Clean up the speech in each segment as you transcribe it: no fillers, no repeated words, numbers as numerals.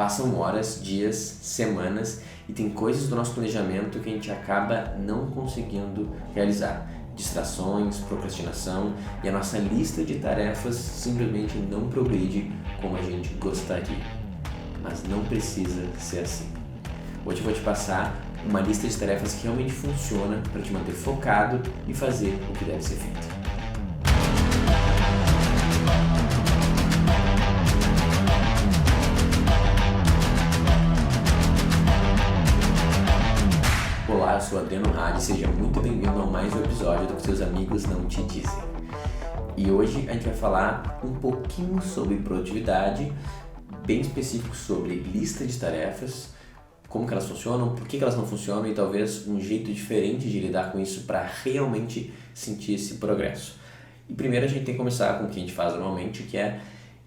Passam horas, dias, semanas e tem coisas do nosso planejamento que a gente acaba não conseguindo realizar. Distrações, procrastinação e a nossa lista de tarefas simplesmente não progride como a gente gostaria. Mas não precisa ser assim. Hoje eu vou te passar uma lista de tarefas que realmente funciona para te manter focado e fazer o que deve ser feito. Olá, eu sou Adriano Hadi, seja muito bem-vindo a mais um episódio do que seus amigos não te dizem. E hoje a gente vai falar um pouquinho sobre produtividade, bem específico sobre lista de tarefas, como que elas funcionam, por que elas não funcionam e talvez um jeito diferente de lidar com isso para realmente sentir esse progresso. E primeiro a gente tem que começar com o que a gente faz normalmente, que é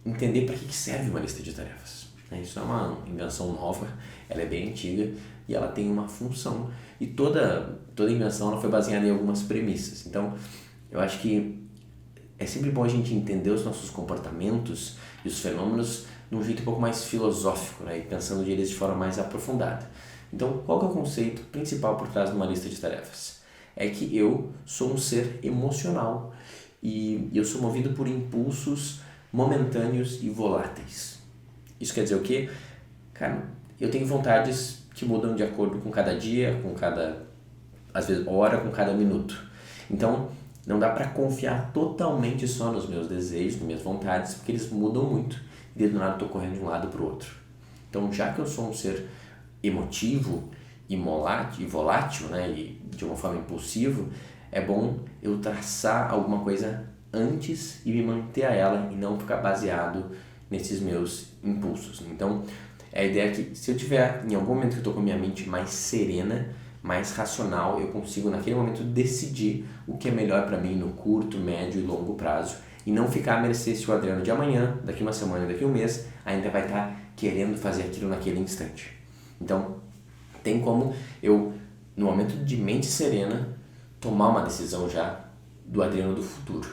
entender para que serve uma lista de tarefas. Isso não é uma invenção nova, ela é bem antiga e ela tem uma função. E toda invenção ela foi baseada em algumas premissas. Então, eu acho que é sempre bom a gente entender os nossos comportamentos e os fenômenos de um jeito um pouco mais filosófico, né? E pensando neles de forma mais aprofundada. Então, qual que é o conceito principal por trás de uma lista de tarefas? É que eu sou um ser emocional e eu sou movido por impulsos momentâneos e voláteis. Isso quer dizer o quê? Cara, eu tenho vontades que mudam de acordo com cada dia, com cada, às vezes, hora, com cada minuto. Então, não dá para confiar totalmente só nos meus desejos, nas minhas vontades, porque eles mudam muito e do nada eu estou correndo de um lado para o outro. Então, já que eu sou um ser emotivo e volátil, né, e de uma forma impulsiva, é bom eu traçar alguma coisa antes e me manter a ela e não ficar baseado nesses meus impulsos. Então, a ideia é que se eu tiver em algum momento que eu estou com a minha mente mais serena, mais racional, eu consigo naquele momento decidir o que é melhor para mim no curto, médio e longo prazo e não ficar à mercê se o Adriano de amanhã, daqui uma semana, daqui um mês, ainda vai estar querendo fazer aquilo naquele instante. Então, tem como eu, no momento de mente serena, tomar uma decisão já do Adriano do futuro.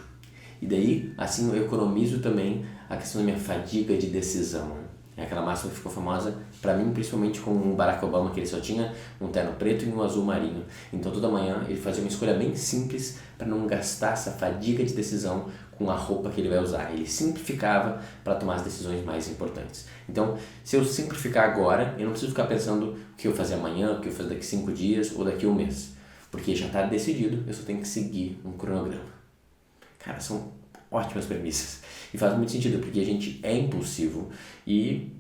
E daí, assim, eu economizo também a questão da minha fadiga de decisão. É aquela máxima que ficou famosa, para mim, principalmente com o Barack Obama, que ele só tinha um terno preto e um azul marinho. Então, toda manhã, ele fazia uma escolha bem simples para não gastar essa fadiga de decisão com a roupa que ele vai usar. Ele simplificava para tomar as decisões mais importantes. Então, se eu simplificar agora, eu não preciso ficar pensando o que eu vou fazer amanhã, o que eu vou fazer daqui 5 dias ou daqui a um mês. Porque já está decidido, eu só tenho que seguir um cronograma. Cara, são ótimas premissas. E faz muito sentido, porque a gente é impulsivo e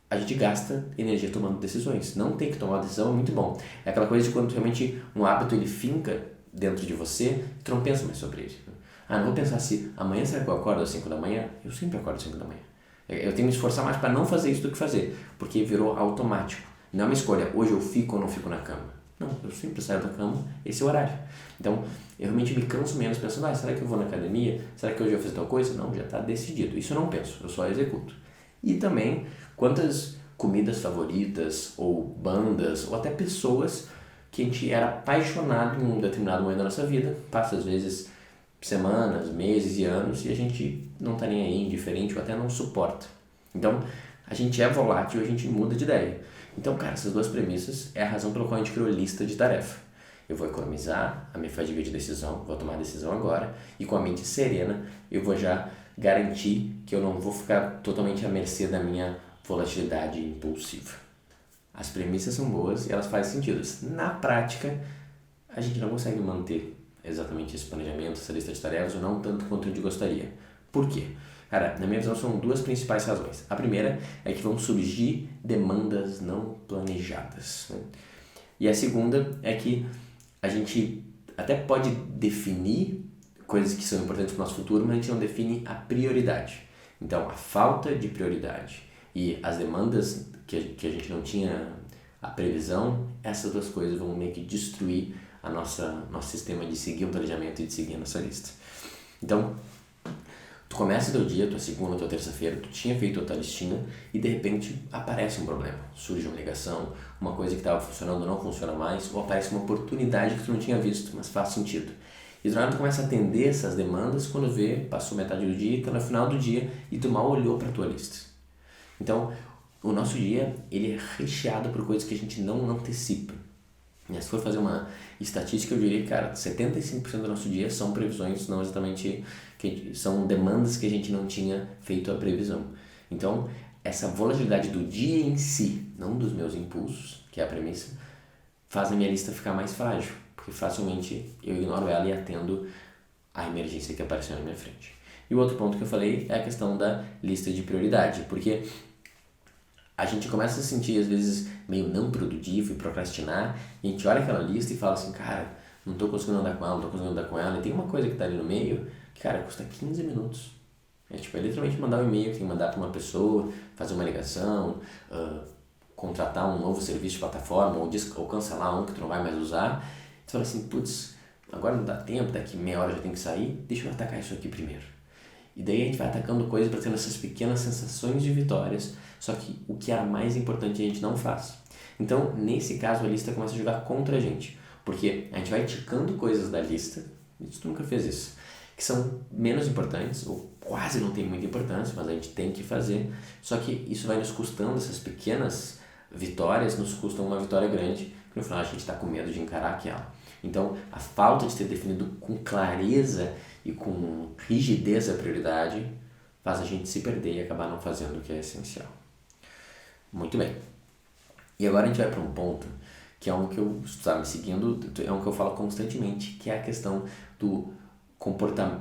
a gente gasta energia tomando decisões. Não tem que tomar uma decisão é muito bom. É aquela coisa de quando realmente um hábito ele finca dentro de você, tu não pensa mais sobre ele. Não vou pensar se amanhã será que eu acordo às 5 da manhã? Eu sempre acordo às 5 da manhã. Eu tenho que me esforçar mais para não fazer isso do que fazer, porque virou automático. Não é uma escolha, hoje eu fico ou não fico na cama. Não, eu sempre saio da cama, esse é o horário. Então, eu realmente me canso menos pensando, será que eu vou na academia? Será que hoje eu vou fazer tal coisa? Não, já está decidido. Isso eu não penso, eu só executo. E também, quantas comidas favoritas, ou bandas, ou até pessoas que a gente era apaixonado em um determinado momento da nossa vida, passa às vezes semanas, meses e anos, e a gente não está nem aí, indiferente, ou até não suporta. Então, a gente é volátil, a gente muda de ideia. Então, cara, essas duas premissas é a razão pela qual a gente criou lista de tarefa. Eu vou economizar a minha fadiga de decisão, vou tomar a decisão agora, e com a mente serena, eu vou já garantir que eu não vou ficar totalmente à mercê da minha volatilidade impulsiva. As premissas são boas e elas fazem sentido. Na prática, a gente não consegue manter exatamente esse planejamento, essa lista de tarefas, ou não tanto quanto a gente gostaria. Por quê? Cara, na minha visão são duas principais razões. A primeira é que vão surgir demandas não planejadas, né? E a segunda é que a gente até pode definir coisas que são importantes para o nosso futuro, mas a gente não define a prioridade. Então, a falta de prioridade e as demandas que a gente não tinha a previsão, essas duas coisas vão meio que destruir nosso sistema de seguir um planejamento e de seguir a nossa lista. Então, tu começa o teu dia, tua segunda, tua terça-feira, tu tinha feito a tua listinha e de repente aparece um problema. Surge uma ligação, uma coisa que estava funcionando não funciona mais, ou aparece uma oportunidade que tu não tinha visto, mas faz sentido. E do nada tu começa a atender essas demandas quando vê, passou metade do dia, tá no final do dia e tu mal olhou para tua lista. Então, o nosso dia, ele é recheado por coisas que a gente não antecipa. Se for fazer uma estatística, eu diria que, cara, 75% do nosso dia são previsões, não exatamente, são demandas que a gente não tinha feito a previsão. Então, essa volatilidade do dia em si, não dos meus impulsos, que é a premissa, faz a minha lista ficar mais frágil, porque facilmente eu ignoro ela e atendo a emergência que apareceu na minha frente. E o outro ponto que eu falei é a questão da lista de prioridade, porque a gente começa a se sentir, às vezes, meio não produtivo e procrastinar, e a gente olha aquela lista e fala assim, cara, não tô conseguindo andar com ela, não tô conseguindo andar com ela, e tem uma coisa que tá ali no meio, que, cara, custa 15 minutos. É literalmente mandar um e-mail que tem que mandar para uma pessoa, fazer uma ligação, contratar um novo serviço de plataforma, ou cancelar um que tu não vai mais usar. Tu fala assim, putz, agora não dá tempo, daqui meia hora já tem que sair, deixa eu atacar isso aqui primeiro. E daí a gente vai atacando coisas para tendo essas pequenas sensações de vitórias, só que o que era mais importante a gente não faz. Então, nesse caso, a lista começa a jogar contra a gente, porque a gente vai ticando coisas da lista, tu nunca fez isso, que são menos importantes, ou quase não tem muita importância, mas a gente tem que fazer, só que isso vai nos custando, essas pequenas vitórias nos custam uma vitória grande, que no final a gente está com medo de encarar aquela. Então, a falta de ter definido com clareza e com rigidez a prioridade faz a gente se perder e acabar não fazendo o que é essencial. Muito bem. E agora a gente vai para um ponto que é um que eu está me seguindo, é um que eu falo constantemente, que é a questão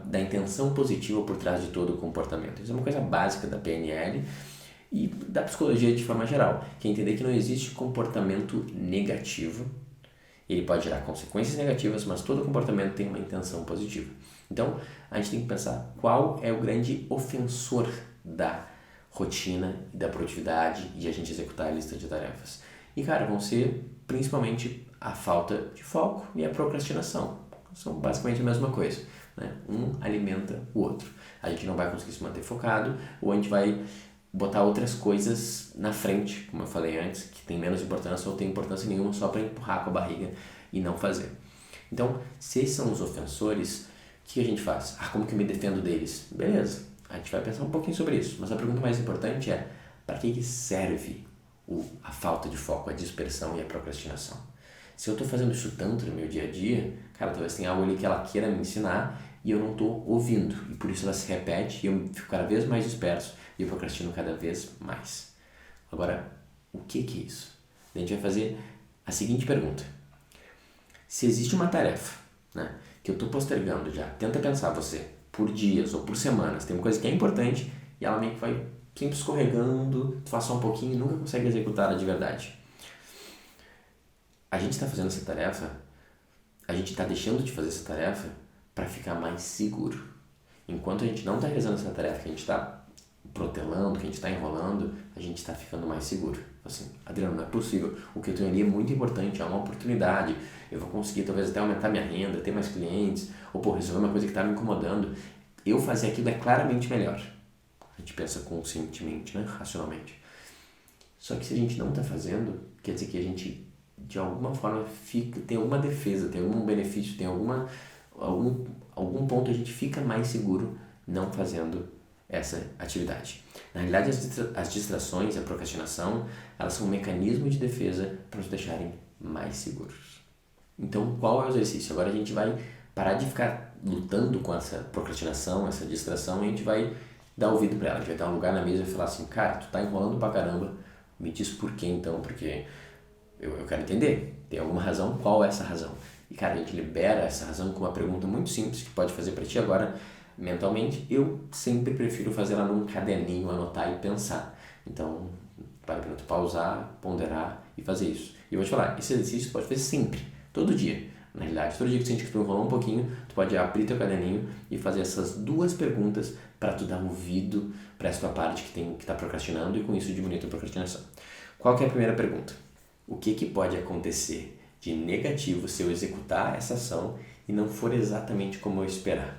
da intenção positiva por trás de todo o comportamento. Isso é uma coisa básica da PNL e da psicologia de forma geral, que é entender que não existe comportamento negativo. Ele pode gerar consequências negativas, mas todo comportamento tem uma intenção positiva. Então, a gente tem que pensar qual é o grande ofensor da rotina, da produtividade e a gente executar a lista de tarefas. E, cara, vão ser principalmente a falta de foco e a procrastinação. São basicamente a mesma coisa, né? Um alimenta o outro. A gente não vai conseguir se manter focado, ou a gente vai botar outras coisas na frente, como eu falei antes, que tem menos importância ou tem importância nenhuma só para empurrar com a barriga e não fazer. Então, se esses são os ofensores, o que a gente faz? Como que eu me defendo deles? Beleza, a gente vai pensar um pouquinho sobre isso, mas a pergunta mais importante é, para que serve a falta de foco, a dispersão e a procrastinação? Se eu estou fazendo isso tanto no meu dia a dia, cara, talvez tenha algo ali que ela queira me ensinar e eu não estou ouvindo, e por isso ela se repete e eu fico cada vez mais disperso e eu procrastino cada vez mais. Agora, o que é isso? A gente vai fazer a seguinte pergunta. Se existe uma tarefa, né, que eu estou postergando já, tenta pensar você, por dias ou por semanas, tem uma coisa que é importante e ela meio que vai sempre escorregando, tu faz só um pouquinho e nunca consegue executá-la de verdade. A gente está fazendo essa tarefa, a gente está deixando de fazer essa tarefa para ficar mais seguro. Enquanto a gente não está realizando essa tarefa, que a gente está protelando, que a gente está enrolando, a gente está ficando mais seguro. Assim, Adriano, não é possível. O que eu tenho ali é muito importante, é uma oportunidade. Eu vou conseguir talvez até aumentar minha renda, ter mais clientes, ou resolver uma coisa que está me incomodando. Eu fazer aquilo é claramente melhor. A gente pensa conscientemente, né? Racionalmente. Só que se a gente não está fazendo, quer dizer que a gente, de alguma forma, tem alguma defesa, tem algum benefício, tem algum ponto a gente fica mais seguro não fazendo essa atividade. Na realidade, as distrações, a procrastinação, elas são um mecanismo de defesa para nos deixarem mais seguros. Então, qual é o exercício? Agora a gente vai parar de ficar lutando com essa procrastinação, essa distração, e a gente vai dar ouvido para ela. A gente vai dar um lugar na mesa e falar assim, cara, tu tá enrolando pra caramba, me diz por quê então, porque eu quero entender. Tem alguma razão? Qual é essa razão? E, cara, a gente libera essa razão com uma pergunta muito simples que pode fazer para ti agora, mentalmente. Eu sempre prefiro fazer ela num caderninho, anotar e pensar. Então, para tu pausar, ponderar e fazer isso. E eu vou te falar, esse exercício tu pode fazer sempre, todo dia. Na realidade, todo dia que tu sente que tu enrolou um pouquinho, tu pode abrir teu caderninho e fazer essas duas perguntas para tu dar um ouvido para essa tua parte que tá procrastinando e com isso diminuir a tua procrastinação. Qual que é a primeira pergunta? O que pode acontecer de negativo se eu executar essa ação e não for exatamente como eu esperar?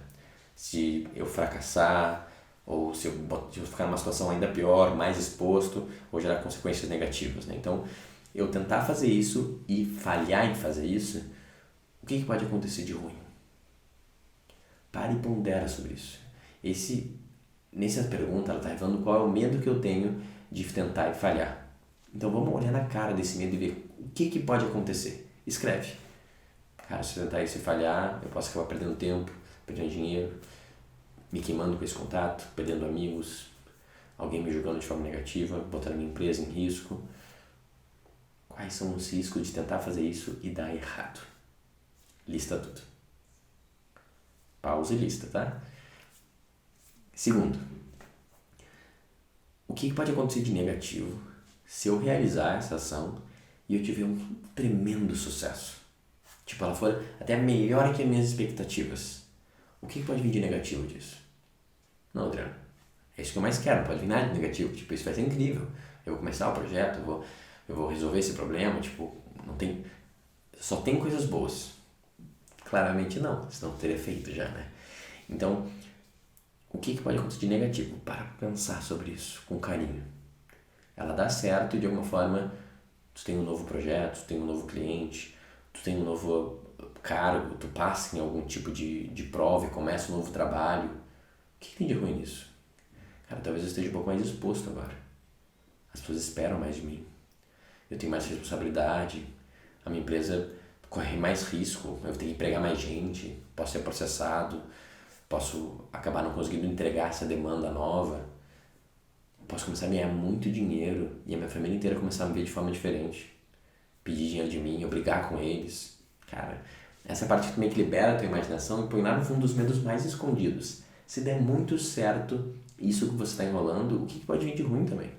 Se eu fracassar, ou se eu ficar numa situação ainda pior, mais exposto, ou gerar consequências negativas, né? Então, eu tentar fazer isso e falhar em fazer isso, o que pode acontecer de ruim? Pare e pondera sobre isso. Nessa pergunta, ela está revelando qual é o medo que eu tenho de tentar e falhar. Então vamos olhar na cara desse medo e ver o que pode acontecer. Escreve. Cara, se eu tentar isso e falhar, eu posso acabar perdendo tempo, perdendo dinheiro, me queimando com esse contato, perdendo amigos, alguém me julgando de forma negativa, botando a minha empresa em risco. Quais são os riscos de tentar fazer isso e dar errado? Lista tudo. Pausa e lista, tá? Segundo, o que pode acontecer de negativo se eu realizar essa ação e eu tiver um tremendo sucesso? Tipo, ela for até melhor que as minhas expectativas. O que pode vir de negativo disso? Não, Adriano, é isso que eu mais quero, não pode vir nada de negativo. Tipo, isso vai ser incrível. Eu vou começar o projeto, eu vou resolver esse problema, tipo, só tem coisas boas. Claramente não, senão eu teria feito já, né? Então, o que pode acontecer de negativo? Para pensar sobre isso com carinho. Ela dá certo e de alguma forma tu tem um novo projeto, tu tem um novo cliente, tu tem um novo cargo, tu passa em algum tipo de prova e começa um novo trabalho. O que tem de ruim nisso? Cara, talvez eu esteja um pouco mais disposto agora. As pessoas esperam mais de mim. Eu tenho mais responsabilidade, a minha empresa corre mais risco, eu tenho que empregar mais gente, posso ser processado, posso acabar não conseguindo entregar essa demanda nova, posso começar a ganhar muito dinheiro e a minha família inteira começar a me ver de forma diferente, pedir dinheiro de mim, eu brigar com eles. Cara, essa parte que também que libera a tua imaginação e põe lá no fundo dos medos mais escondidos. Se der muito certo isso que você está enrolando, o que pode vir de ruim também?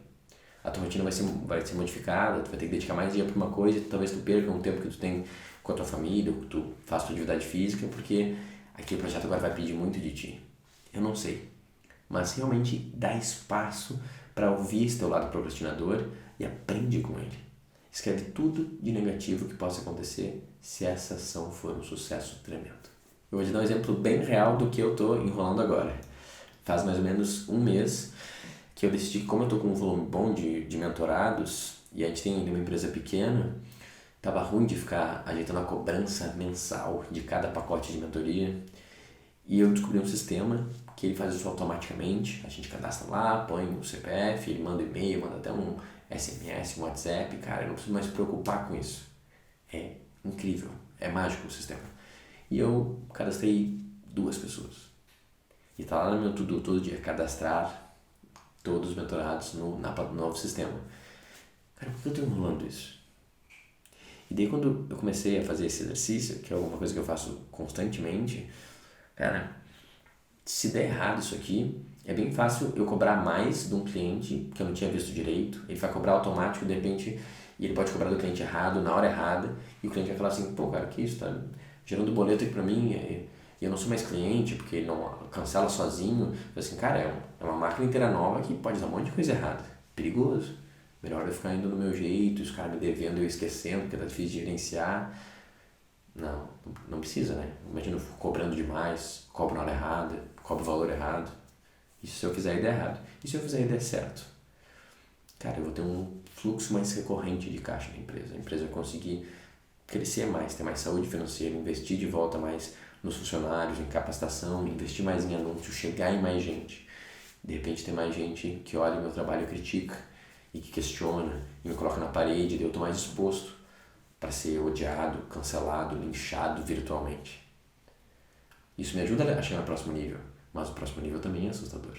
A tua rotina vai ser modificada, tu vai ter que dedicar mais dia para uma coisa, talvez tu perca um tempo que tu tem com a tua família, ou que tu faça tua atividade física, porque aquele projeto agora vai pedir muito de ti. Eu não sei, mas realmente dá espaço para ouvir esse teu lado procrastinador e aprende com ele. Escreve tudo de negativo que possa acontecer se essa ação for um sucesso tremendo. Eu vou te dar um exemplo bem real do que eu estou enrolando agora. Faz mais ou menos um mês que eu decidi que, como eu estou com um volume bom de mentorados e a gente tem uma empresa pequena, estava ruim de ficar ajeitando a cobrança mensal de cada pacote de mentoria. E eu descobri um sistema que ele faz isso automaticamente. A gente cadastra lá, põe o CPF, ele manda e-mail, manda até um SMS, um WhatsApp. Cara, eu não preciso mais me preocupar com isso. É incrível, é mágico o sistema. E eu cadastrei 2 pessoas. E tá lá no meu tudo todo dia, cadastrar todos os mentorados no novo sistema. Cara, por que eu tô enrolando isso? E daí quando eu comecei a fazer esse exercício, que é uma coisa que eu faço constantemente, cara, se der errado isso aqui, é bem fácil eu cobrar mais de um cliente que eu não tinha visto direito, ele vai cobrar automático, de repente, e ele pode cobrar do cliente errado, na hora errada, e o cliente vai falar assim, pô cara, que isso, tá gerando boleto aqui pra mim, e eu não sou mais cliente, porque ele não cancela sozinho. Assim, cara, é uma máquina inteira nova que pode dar um monte de coisa errada, perigoso. Melhor eu ficar indo no meu jeito, os caras me devendo e eu esquecendo, porque tá difícil de gerenciar. Não precisa, né? Imagina eu cobrando demais, cobro na hora errada, cobro o valor errado. Isso se eu fizer e der errado. E se eu fizer e der certo? Cara, eu vou ter um fluxo mais recorrente de caixa na empresa. A empresa vai conseguir crescer mais, ter mais saúde financeira, investir de volta mais nos funcionários, em capacitação, investir mais em anúncios, chegar em mais gente. De repente ter mais gente que olha o meu trabalho e critica, e que questiona, e me coloca na parede, e eu estou mais disposto para ser odiado, cancelado, linchado virtualmente. Isso me ajuda a chegar no próximo nível, mas o próximo nível também é assustador.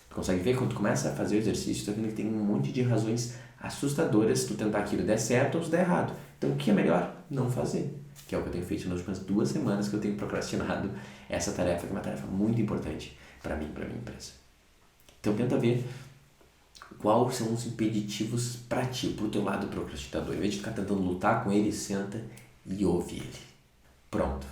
Tu consegue ver quando tu começa a fazer o exercício, tu tá vendo que tem um monte de razões assustadoras se tu tentar aquilo der certo ou se der errado. Então o que é melhor? Não fazer. Que é o que eu tenho feito nas últimas 2 semanas que eu tenho procrastinado essa tarefa, que é uma tarefa muito importante para mim e para minha empresa. Então tenta ver quais são os impeditivos para ti, pro teu lado procrastinador. Em vez de ficar tentando lutar com ele, senta e ouve ele. Pronto.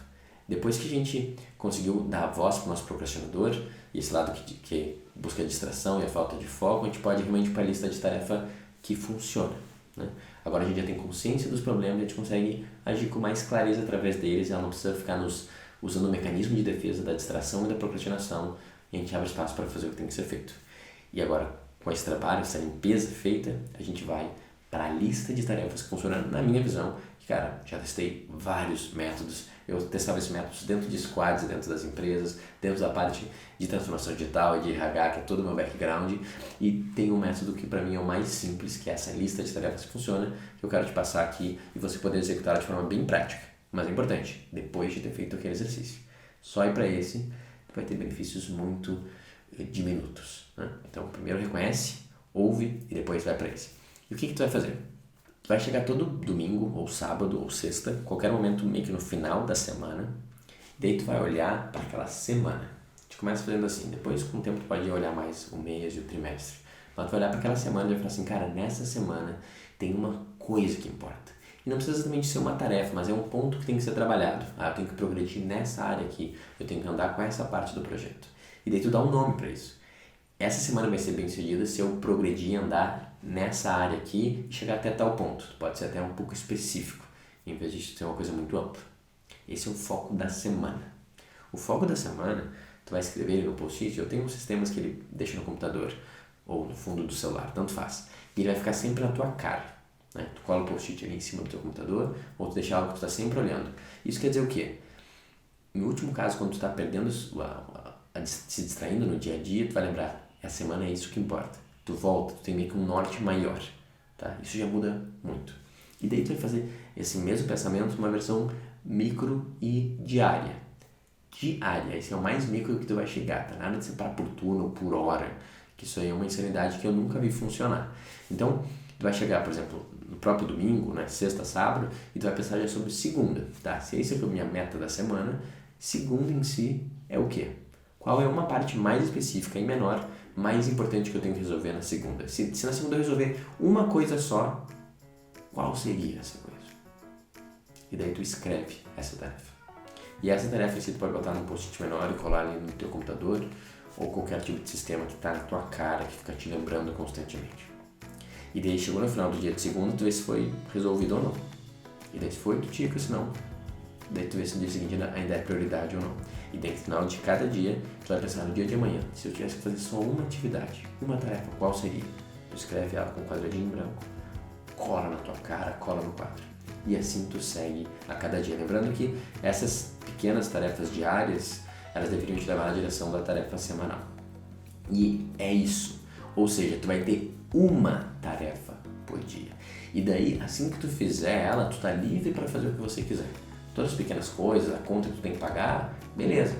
Depois que a gente conseguiu dar a voz para o nosso procrastinador, e esse lado que busca a distração e a falta de foco, a gente pode realmente ir para a lista de tarefa que funciona, né? Agora a gente já tem consciência dos problemas, a gente consegue agir com mais clareza através deles, ela não precisa ficar usando o mecanismo de defesa da distração e da procrastinação, e a gente abre espaço para fazer o que tem que ser feito. E agora, com esse trabalho, essa limpeza feita, a gente vai para a lista de tarefas que funciona na minha visão. Cara, já testei vários métodos. Eu testava esses métodos dentro de squads, dentro das empresas, dentro da parte de transformação digital e de RH, que é todo o meu background. E tem um método que para mim é o mais simples, que é essa lista de tarefas que funciona, que eu quero te passar aqui e você poder executar de forma bem prática. Mas é importante, depois de ter feito aquele exercício. Só ir para esse, vai ter benefícios muito diminutos, né? Então, primeiro reconhece, ouve e depois vai para esse. E o que tu vai fazer? Tu vai chegar todo domingo, ou sábado, ou sexta, qualquer momento meio que no final da semana, daí tu vai olhar para aquela semana. A gente começa fazendo assim, depois com o tempo tu pode olhar mais o mês e o trimestre. Mas tu vai olhar para aquela semana e vai falar assim, cara, nessa semana tem uma coisa que importa. E não precisa exatamente ser uma tarefa, mas é um ponto que tem que ser trabalhado. Eu tenho que progredir nessa área aqui, eu tenho que andar com essa parte do projeto. E daí tu dá um nome para isso. Essa semana vai ser bem sucedida se eu progredir e andar nessa área aqui e chegar até tal ponto. Pode ser até um pouco específico, em vez de ser uma coisa muito ampla. Esse é o foco da semana. O foco da semana, tu vai escrever ele no post-it. Eu tenho sistemas que ele deixa no computador ou no fundo do celular, tanto faz. E ele vai ficar sempre na tua cara, né? Tu cola o post-it ali em cima do teu computador ou tu deixa algo que tu está sempre olhando. Isso quer dizer o quê? No último caso, quando tu está perdendo, se distraindo no dia a dia, tu vai lembrar, essa semana é isso que importa. Tu volta, tu tem meio que um norte maior, tá? Isso já muda muito. E daí tu vai fazer esse mesmo pensamento numa versão micro e diária. Diária, esse é o mais micro que tu vai chegar, tá? Nada de separar por turno ou por hora, que isso aí é uma insanidade que eu nunca vi funcionar. Então, tu vai chegar, por exemplo, no próprio domingo, né, sexta, sábado, e tu vai pensar já sobre segunda, tá? Se essa é a minha meta da semana, segunda em si é o quê? Qual é uma parte mais específica e menor, mais importante que eu tenho que resolver na segunda? Se na segunda eu resolver uma coisa só, qual seria essa coisa? E daí tu escreve essa tarefa. E essa tarefa você pode botar num post-it menor e colar ali no teu computador ou qualquer tipo de sistema que está na tua cara, que fica te lembrando constantemente. E daí chegou no final do dia de segunda, tu vê se foi resolvido ou não. E daí se foi, tu tica, se não, daí tu vê se no dia seguinte ainda é prioridade ou não. E daí no final de cada dia, tu vai pensar no dia de amanhã, se eu tivesse que fazer só uma atividade, uma tarefa, qual seria? Tu escreve ela com um quadradinho branco, cola na tua cara, cola no quadro. E assim tu segue a cada dia. Lembrando que essas pequenas tarefas diárias, elas deveriam te levar na direção da tarefa semanal. E é isso. Ou seja, tu vai ter uma tarefa por dia. E daí, assim que tu fizer ela, tu tá livre para fazer o que você quiser. Todas as pequenas coisas, a conta que tu tem que pagar, beleza.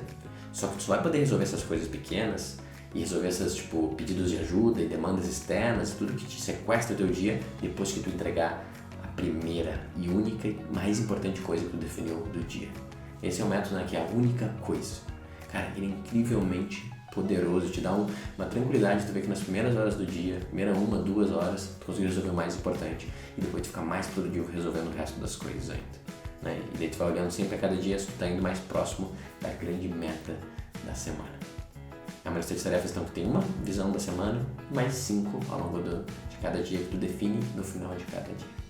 Só que tu só vai poder resolver essas coisas pequenas e resolver essas, tipo, pedidos de ajuda e demandas externas e tudo que te sequestra o teu dia depois que tu entregar a primeira e única e mais importante coisa que tu definiu do dia. Esse é o método, né, que é a única coisa. Cara, ele é incrivelmente poderoso, te dá uma tranquilidade, tu vê que nas primeiras horas do dia, primeira 1, 2 horas, tu conseguir resolver o mais importante e depois tu ficar mais produtivo resolvendo o resto das coisas ainda. Né? E daí tu vai olhando sempre a cada dia se tu tá indo mais próximo da grande meta da semana. A maioria das tarefas então que tem uma visão da semana, mais 5 ao longo de cada dia que tu define no final de cada dia.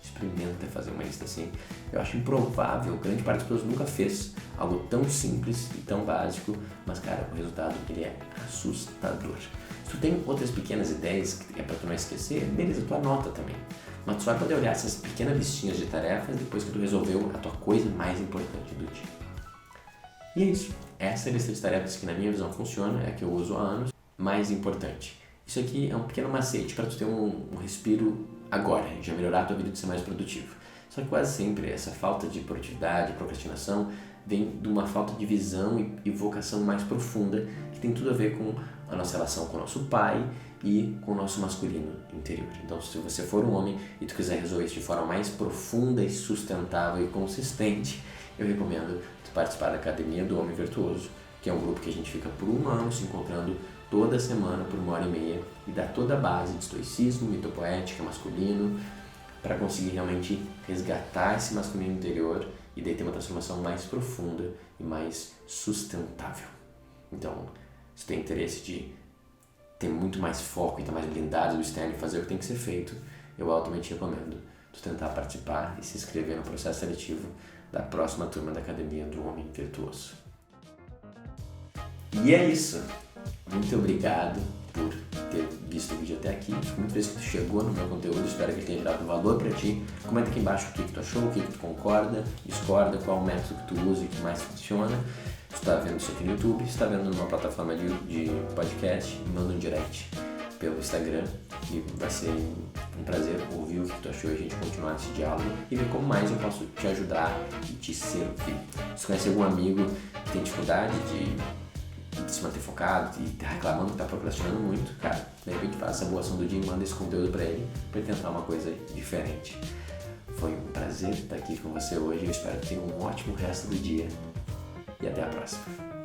Experimenta fazer uma lista assim. Eu acho improvável, grande parte das pessoas nunca fez algo tão simples e tão básico, mas cara, o resultado ele é assustador. Se tu tem outras pequenas ideias que é para tu não esquecer, beleza, tu anota também. Mas tu só vai poder olhar essas pequenas listinhas de tarefas depois que tu resolveu a tua coisa mais importante do dia. E é isso. Essa lista de tarefas que na minha visão funciona, é a que eu uso há anos. Mais importante. Isso aqui é um pequeno macete para tu ter um respiro agora, já melhorar a tua vida de ser mais produtivo. Só que quase sempre essa falta de produtividade, procrastinação, vem de uma falta de visão e vocação mais profunda, que tem tudo a ver com a nossa relação com o nosso pai e com o nosso masculino interior. Então, se você for um homem e tu quiser resolver isso de forma mais profunda e sustentável e consistente, eu recomendo tu participar da Academia do Homem Virtuoso, que é um grupo que a gente fica por 1 ano se encontrando toda semana por 1h30 e dá toda a base de estoicismo, mitopoética, masculino, para conseguir realmente resgatar esse masculino interior e daí ter uma transformação mais profunda e mais sustentável. Então, se tem interesse de ter muito mais foco e estar mais blindado do externo e fazer o que tem que ser feito, eu altamente recomendo tu tentar participar e se inscrever no processo seletivo da próxima turma da Academia do Homem Virtuoso. E é isso! Muito obrigado por ter visto o vídeo até aqui. Fico muito feliz que tu chegou no meu conteúdo, espero que ele tenha dado valor pra ti. Comenta aqui embaixo o que tu achou, o que tu concorda, discorda, qual o método que tu usa e que mais funciona. Se tu tá vendo isso aqui no YouTube, se tá vendo numa plataforma de podcast, me manda um direct pelo Instagram e vai ser um prazer ouvir o que tu achou e a gente continuar esse diálogo e ver como mais eu posso te ajudar e te servir. Se conhece algum amigo que tem dificuldade de se manter focado e tá reclamando que tá procrastinando muito, cara, de repente faça a boa ação do dia e manda esse conteúdo pra ele tentar uma coisa diferente. Foi um prazer estar aqui com você hoje, eu espero que tenha um ótimo resto do dia e até a próxima.